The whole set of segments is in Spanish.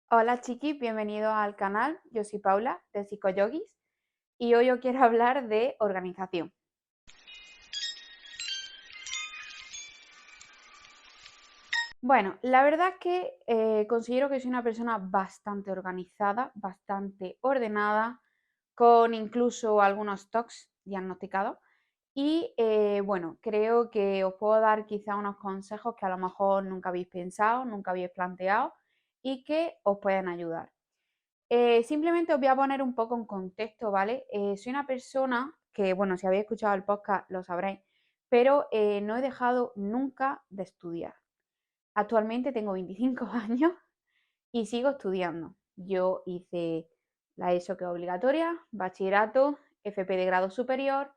Hola chiquis, bienvenidos al canal. Yo soy Paula de Psicoyogis y hoy os quiero hablar de organización. Bueno, la verdad es que considero que soy una persona bastante organizada, bastante ordenada, con incluso algunos TOCs diagnosticados. Y bueno, creo que os puedo dar quizá unos consejos que a lo mejor nunca habéis pensado, nunca habéis planteado y que os pueden ayudar. Simplemente os voy a poner un poco en contexto, ¿vale? Soy una persona que, bueno, si habéis escuchado el podcast lo sabréis, pero no he dejado nunca de estudiar. Actualmente tengo 25 años y sigo estudiando. Yo hice la ESO, que es obligatoria, bachillerato, FP de grado superior,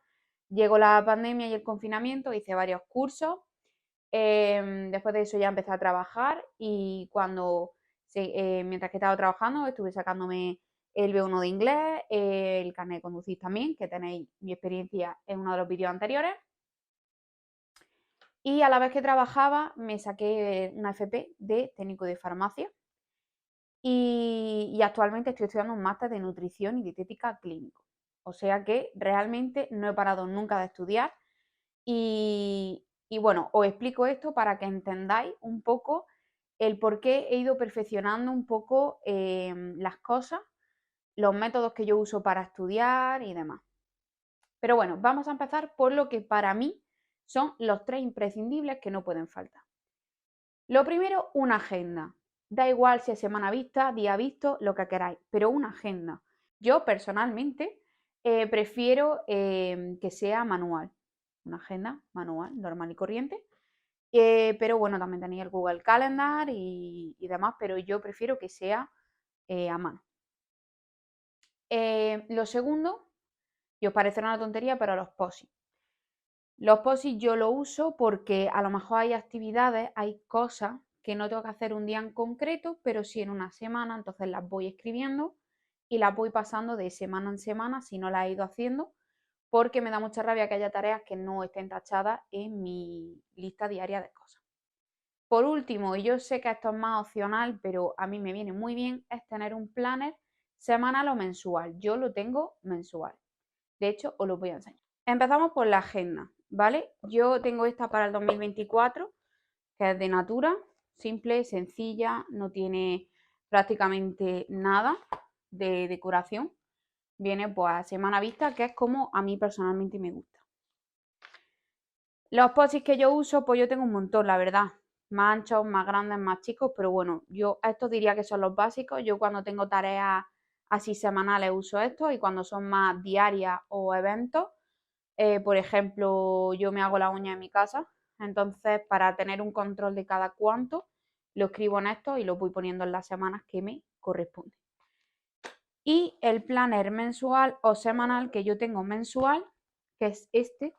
llegó la pandemia y el confinamiento, hice varios cursos. Después de eso ya empecé a trabajar y mientras que estaba trabajando estuve sacándome el B1 de inglés, el carnet de conducir también, que tenéis mi experiencia en uno de los vídeos anteriores. Y a la vez que trabajaba me saqué una FP de técnico de farmacia y actualmente estoy estudiando un máster de nutrición y dietética clínico. O sea que realmente no he parado nunca de estudiar y bueno, os explico esto para que entendáis un poco el por qué he ido perfeccionando un poco las cosas, los métodos que yo uso para estudiar y demás. Pero bueno, vamos a empezar por lo que para mí son los 3 imprescindibles que no pueden faltar. Lo primero, una agenda. Da igual si es semana vista, día visto, lo que queráis, pero una agenda. Yo personalmente prefiero que sea manual. Una agenda manual, normal y corriente. Pero bueno, también tenéis el Google Calendar y demás, pero yo prefiero que sea a mano. Lo segundo, y os parecerá una tontería, pero los POSIT. Los POSIT yo lo uso porque a lo mejor hay actividades, hay cosas que no tengo que hacer un día en concreto, pero sí en una semana, entonces las voy escribiendo y las voy pasando de semana en semana si no las he ido haciendo, porque me da mucha rabia que haya tareas que no estén tachadas en mi lista diaria de cosas. Por último, y yo sé que esto es más opcional, pero a mí me viene muy bien, es tener un planner semanal o mensual. Yo lo tengo mensual. De hecho, os lo voy a enseñar. Empezamos por la agenda, ¿vale? Yo tengo esta para el 2024, que es de Natura, simple, sencilla, no tiene prácticamente nada de decoración. Viene pues a semana vista, que es como a mí personalmente me gusta. Los posits que yo uso, pues yo tengo un montón, la verdad. Más anchos, más grandes, más chicos, pero bueno, yo estos diría que son los básicos. Yo cuando tengo tareas así semanales uso estos y cuando son más diarias o eventos, por ejemplo, yo me hago la uña en mi casa, entonces para tener un control de cada cuánto, lo escribo en esto y lo voy poniendo en las semanas que me corresponden. Y el planner mensual o semanal que yo tengo mensual, que es este,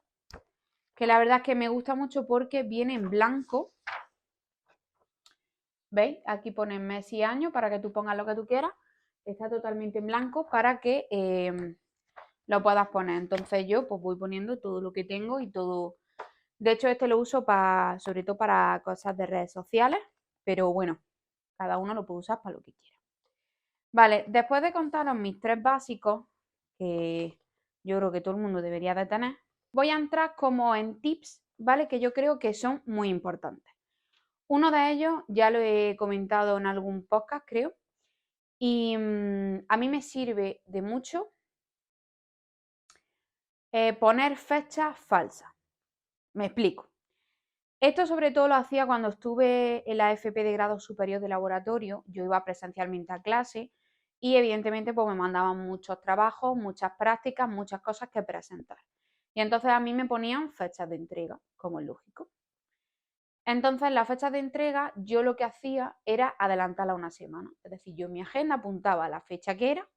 que la verdad es que me gusta mucho porque viene en blanco. ¿Veis? Aquí pone mes y año para que tú pongas lo que tú quieras. Está totalmente en blanco para que lo puedas poner. Entonces yo pues voy poniendo todo lo que tengo y todo. De hecho, este lo uso sobre todo para cosas de redes sociales, pero bueno, cada uno lo puede usar para lo que quiera. Vale, después de contaros mis 3 básicos, que yo creo que todo el mundo debería de tener, voy a entrar como en tips, ¿vale? Que yo creo que son muy importantes. Uno de ellos ya lo he comentado en algún podcast, creo, y a mí me sirve de mucho poner fechas falsas. Me explico. Esto sobre todo lo hacía cuando estuve en la FP de grado superior de laboratorio. Yo iba presencialmente a clase y evidentemente pues me mandaban muchos trabajos, muchas prácticas, muchas cosas que presentar. Y entonces a mí me ponían fechas de entrega, como es lógico. Entonces las fechas de entrega yo lo que hacía era adelantarla una semana. Es decir, yo en mi agenda apuntaba la fecha que era,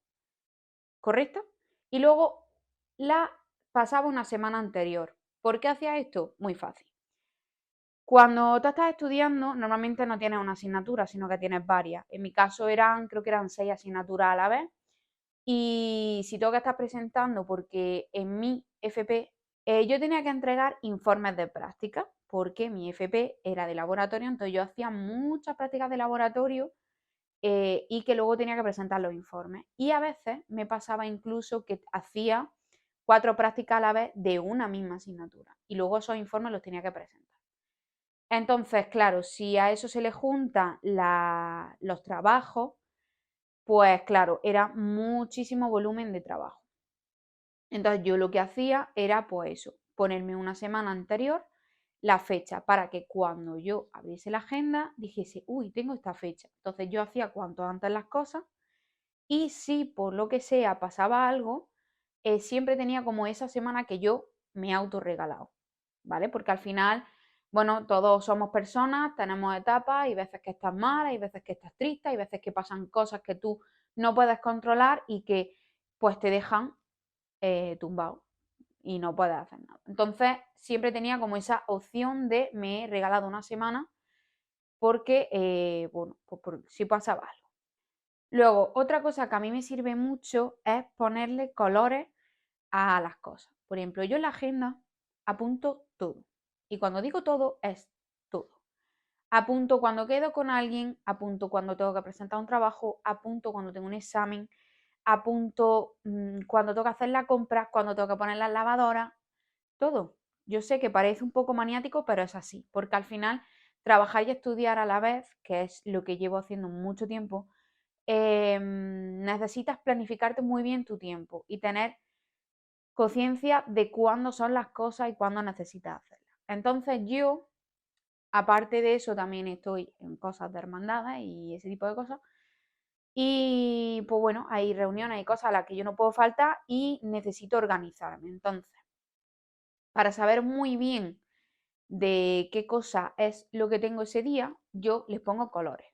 ¿correcto? Y luego la pasaba una semana anterior. ¿Por qué hacía esto? Muy fácil. Cuando tú estás estudiando, normalmente no tienes una asignatura, sino que tienes varias. En mi caso creo que eran 6 asignaturas a la vez. Y si tengo que estar presentando, porque en mi FP yo tenía que entregar informes de práctica, porque mi FP era de laboratorio, entonces yo hacía muchas prácticas de laboratorio y que luego tenía que presentar los informes. Y a veces me pasaba incluso que hacía 4 prácticas a la vez de una misma asignatura y luego esos informes los tenía que presentar. Entonces, claro, si a eso se le juntan los trabajos, pues claro, era muchísimo volumen de trabajo. Entonces yo lo que hacía era pues eso, ponerme una semana anterior la fecha para que cuando yo abriese la agenda dijese, uy, tengo esta fecha. Entonces yo hacía cuanto antes las cosas y si por lo que sea pasaba algo, siempre tenía como esa semana que yo me autorregalado, ¿vale? Porque al final, bueno, todos somos personas, tenemos etapas, y veces que estás mal, hay veces que estás triste, hay veces que pasan cosas que tú no puedes controlar y que pues te dejan tumbado y no puedes hacer nada. Entonces siempre tenía como esa opción de me he regalado una semana porque, bueno, pues por si pasaba algo. Luego, otra cosa que a mí me sirve mucho es ponerle colores a las cosas. Por ejemplo, yo en la agenda apunto todo. Y cuando digo todo, es todo. Apunto cuando quedo con alguien, apunto cuando tengo que presentar un trabajo, apunto cuando tengo un examen, apunto cuando tengo que hacer la compra, cuando tengo que poner las lavadoras, todo. Yo sé que parece un poco maniático, pero es así, porque al final trabajar y estudiar a la vez, que es lo que llevo haciendo mucho tiempo, necesitas planificarte muy bien tu tiempo y tener conciencia de cuándo son las cosas y cuándo necesitas hacerlas. Entonces yo, aparte de eso, también estoy en cosas de hermandades y ese tipo de cosas. Y pues bueno, hay reuniones y cosas a las que yo no puedo faltar y necesito organizarme. Entonces, para saber muy bien de qué cosa es lo que tengo ese día, yo les pongo colores.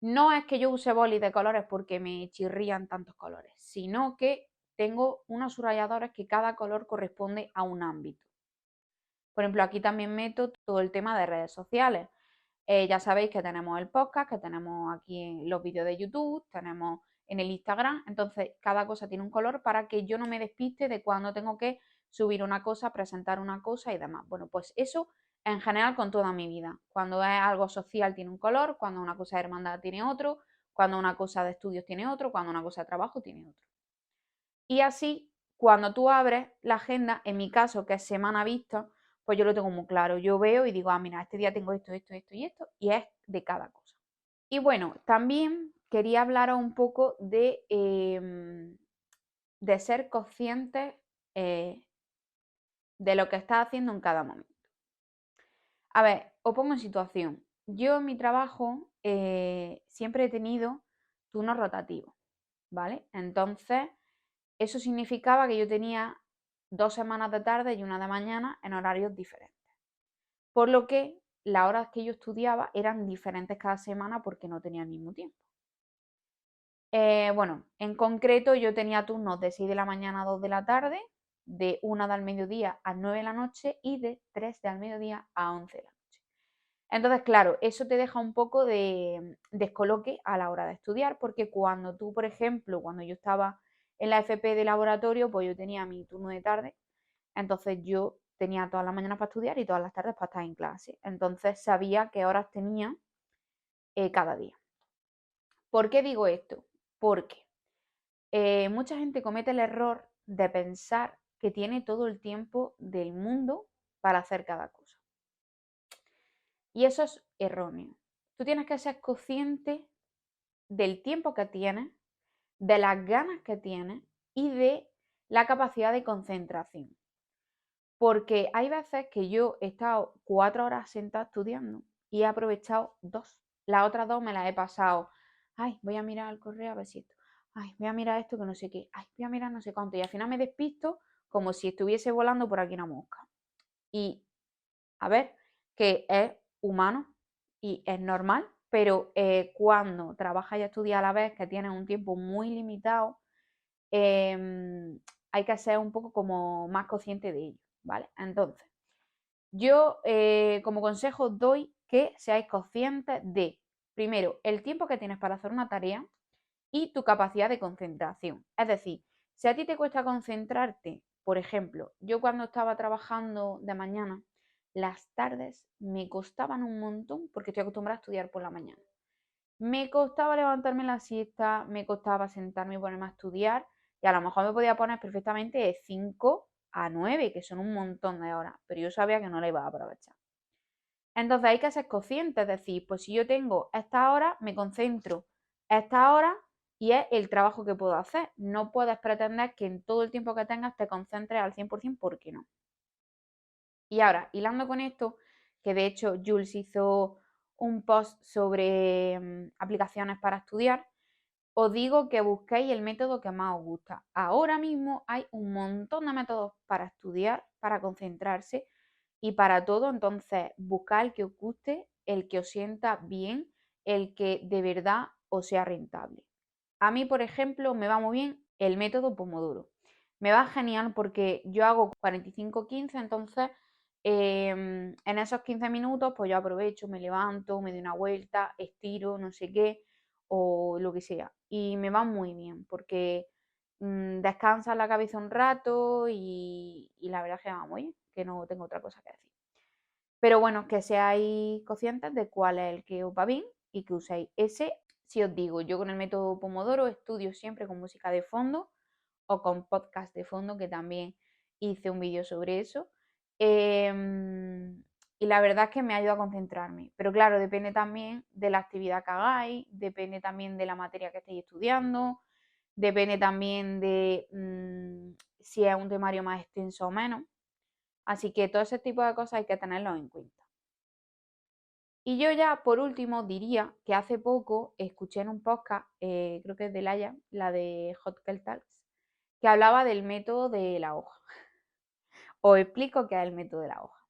No es que yo use bolis de colores porque me chirrían tantos colores, sino que tengo unos subrayadores que cada color corresponde a un ámbito. Por ejemplo, aquí también meto todo el tema de redes sociales. Ya sabéis que tenemos el podcast, que tenemos aquí los vídeos de YouTube, tenemos en el Instagram. Entonces, cada cosa tiene un color para que yo no me despiste de cuando tengo que subir una cosa, presentar una cosa y demás. Bueno, pues eso en general con toda mi vida. Cuando es algo social tiene un color, cuando una cosa de hermandad tiene otro, cuando una cosa de estudios tiene otro, cuando una cosa de trabajo tiene otro. Y así, cuando tú abres la agenda, en mi caso, que es semana vista, pues yo lo tengo muy claro. Yo veo y digo, ah, mira, este día tengo esto, esto, esto y esto, y es de cada cosa. Y bueno, también quería hablaros un poco de ser conscientes de lo que estás haciendo en cada momento. A ver, os pongo en situación. Yo en mi trabajo siempre he tenido turnos rotativos, ¿vale? Entonces, eso significaba que yo tenía 2 semanas de tarde y una de mañana en horarios diferentes. Por lo que las horas que yo estudiaba eran diferentes cada semana porque no tenía el mismo tiempo. Bueno, en concreto yo tenía turnos de 6 de la mañana a 2 de la tarde, de 1 del mediodía a 9 de la noche y de 3 del mediodía a 11 de la noche. Entonces, claro, eso te deja un poco de descoloque a la hora de estudiar, porque cuando tú, por ejemplo, cuando yo estaba en la FP de laboratorio, pues yo tenía mi turno de tarde, entonces yo tenía todas las mañanas para estudiar y todas las tardes para estar en clase. Entonces sabía qué horas tenía cada día. ¿Por qué digo esto? Porque mucha gente comete el error de pensar que tiene todo el tiempo del mundo para hacer cada cosa. Y eso es erróneo. Tú tienes que ser consciente del tiempo que tienes, de las ganas que tienes y de la capacidad de concentración. Porque hay veces que yo he estado 4 horas sentada estudiando y he aprovechado 2. Las otras 2 me las he pasado. Ay, voy a mirar el correo a ver si esto. Ay, voy a mirar esto que no sé qué. Ay, voy a mirar no sé cuánto. Y al final me despisto como si estuviese volando por aquí una mosca. Y a ver, que es humano y es normal, pero cuando trabajas y estudias a la vez, que tienes un tiempo muy limitado, hay que ser un poco como más consciente de ello, ¿vale? Entonces, yo como consejo doy que seáis conscientes de, primero, el tiempo que tienes para hacer una tarea y tu capacidad de concentración. Es decir, si a ti te cuesta concentrarte, por ejemplo, yo cuando estaba trabajando de mañana, las tardes me costaban un montón porque estoy acostumbrada a estudiar por la mañana. Me costaba levantarme la siesta, me costaba sentarme y ponerme a estudiar, y a lo mejor me podía poner perfectamente de 5 a 9, que son un montón de horas, pero yo sabía que no la iba a aprovechar. Entonces hay que ser consciente, es decir, pues si yo tengo esta hora, me concentro esta hora y es el trabajo que puedo hacer. No puedes pretender que en todo el tiempo que tengas te concentres al 100%, ¿por qué no? Y ahora, hilando con esto, que de hecho Jules hizo un post sobre aplicaciones para estudiar, os digo que busquéis el método que más os gusta. Ahora mismo hay un montón de métodos para estudiar, para concentrarse y para todo, entonces buscad el que os guste, el que os sienta bien, el que de verdad os sea rentable. A mí, por ejemplo, me va muy bien el método Pomodoro. Me va genial porque yo hago 45-15, entonces en esos 15 minutos pues yo aprovecho, me levanto, me doy una vuelta, estiro, no sé qué, o lo que sea. Y me va muy bien porque descansa la cabeza un rato y la verdad es que me va muy bien, que no tengo otra cosa que decir. Pero bueno, que seáis conscientes de cuál es el que os va bien y que uséis ese. Si os digo, yo con el método Pomodoro estudio siempre con música de fondo o con podcast de fondo, que también hice un vídeo sobre eso. Y la verdad es que me ayuda a concentrarme. Pero claro, depende también de la actividad que hagáis, depende también de la materia que estéis estudiando, depende también de si es un temario más extenso o menos. Así que todo ese tipo de cosas hay que tenerlo en cuenta. Y yo ya, por último, diría que hace poco escuché en un podcast, creo que es de Laia, la de Hot Girl Talks, que hablaba del método de la hoja. Os explico qué es el método de la hoja.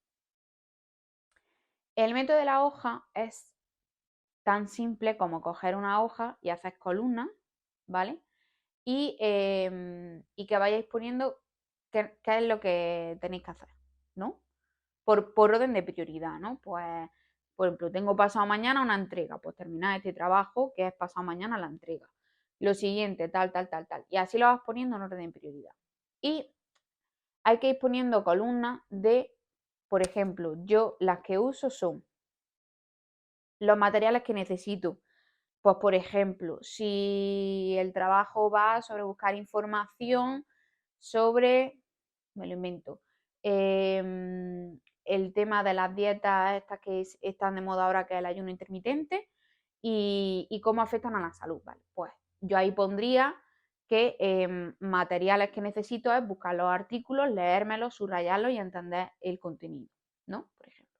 El método de la hoja es tan simple como coger una hoja y hacer columnas, ¿vale? Y que vayáis poniendo qué es lo que tenéis que hacer, ¿no? Por orden de prioridad, ¿no? Pues, por ejemplo, tengo pasado mañana una entrega, pues terminar este trabajo que es pasado mañana la entrega. Lo siguiente, tal, tal, tal, tal. Y así lo vas poniendo en orden de prioridad. Y hay que ir poniendo columnas de, por ejemplo, yo las que uso son los materiales que necesito. Pues, por ejemplo, si el trabajo va sobre buscar información sobre, me lo invento, el tema de las dietas estas que están de moda ahora, que es el ayuno intermitente, y cómo afectan a la salud, ¿vale? Pues yo ahí pondría que materiales que necesito es buscar los artículos, leérmelos, subrayarlos y entender el contenido, ¿no? Por ejemplo.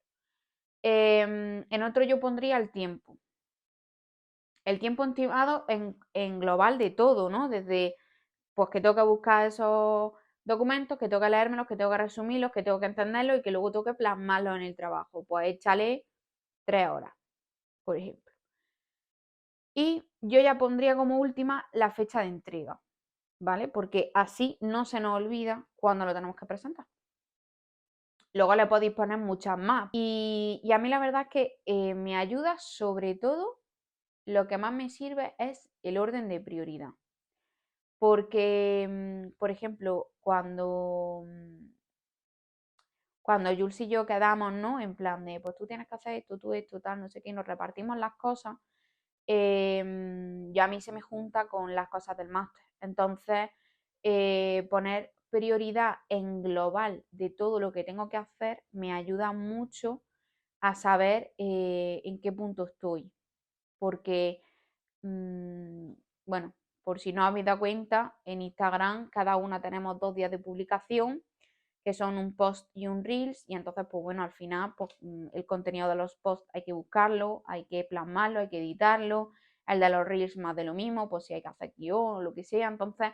En otro yo pondría el tiempo. El tiempo estimado en global de todo, ¿no? Desde pues que tengo que buscar esos documentos, que tengo que leérmelos, que tengo que resumirlos, que tengo que entenderlos y que luego tengo que plasmarlos en el trabajo. Pues échale 3 horas, por ejemplo. Y yo ya pondría como última la fecha de entrega, ¿vale? Porque así no se nos olvida cuando lo tenemos que presentar. Luego le podéis poner muchas más. Y a mí la verdad es que me ayuda sobre todo, lo que más me sirve es el orden de prioridad. Porque, por ejemplo, cuando Jules y yo quedamos, ¿no? En plan de, pues tú tienes que hacer esto, tú esto, tal, no sé qué, y nos repartimos las cosas, yo a mí se me junta con las cosas del máster. Entonces, poner prioridad en global de todo lo que tengo que hacer me ayuda mucho a saber en qué punto estoy. Porque, bueno, por si no habéis dado cuenta, en Instagram cada una tenemos 2 días de publicación, que son un post y un reels, y entonces, pues bueno, al final, pues, el contenido de los posts hay que buscarlo, hay que plasmarlo, hay que editarlo, el de los reels más de lo mismo, pues si hay que hacer guión o lo que sea, entonces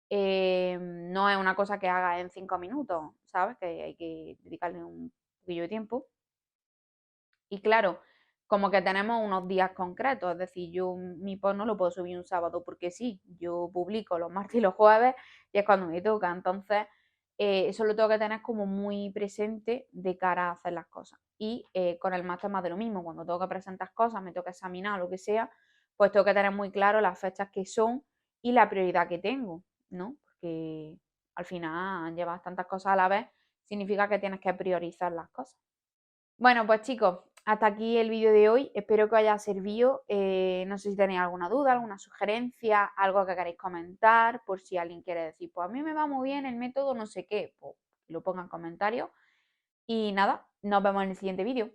no es una cosa que haga en 5 minutos, ¿sabes? Que hay que dedicarle un poquillo de tiempo. Y claro, como que tenemos unos días concretos, es decir, yo mi post no lo puedo subir un sábado porque sí, yo publico los martes y los jueves y es cuando me toca, entonces eso lo tengo que tener como muy presente de cara a hacer las cosas. Y con el máster más de lo mismo, cuando tengo que presentar cosas, me toca examinar o lo que sea, pues tengo que tener muy claro las fechas que son y la prioridad que tengo, ¿no? Porque al final llevas tantas cosas a la vez, significa que tienes que priorizar las cosas. Bueno, pues chicos, hasta aquí el vídeo de hoy. Espero que os haya servido. No sé si tenéis alguna duda, alguna sugerencia, algo que queréis comentar, por si alguien quiere decir, pues a mí me va muy bien el método no sé qué, pues lo ponga en comentarios. Y nada, nos vemos en el siguiente vídeo.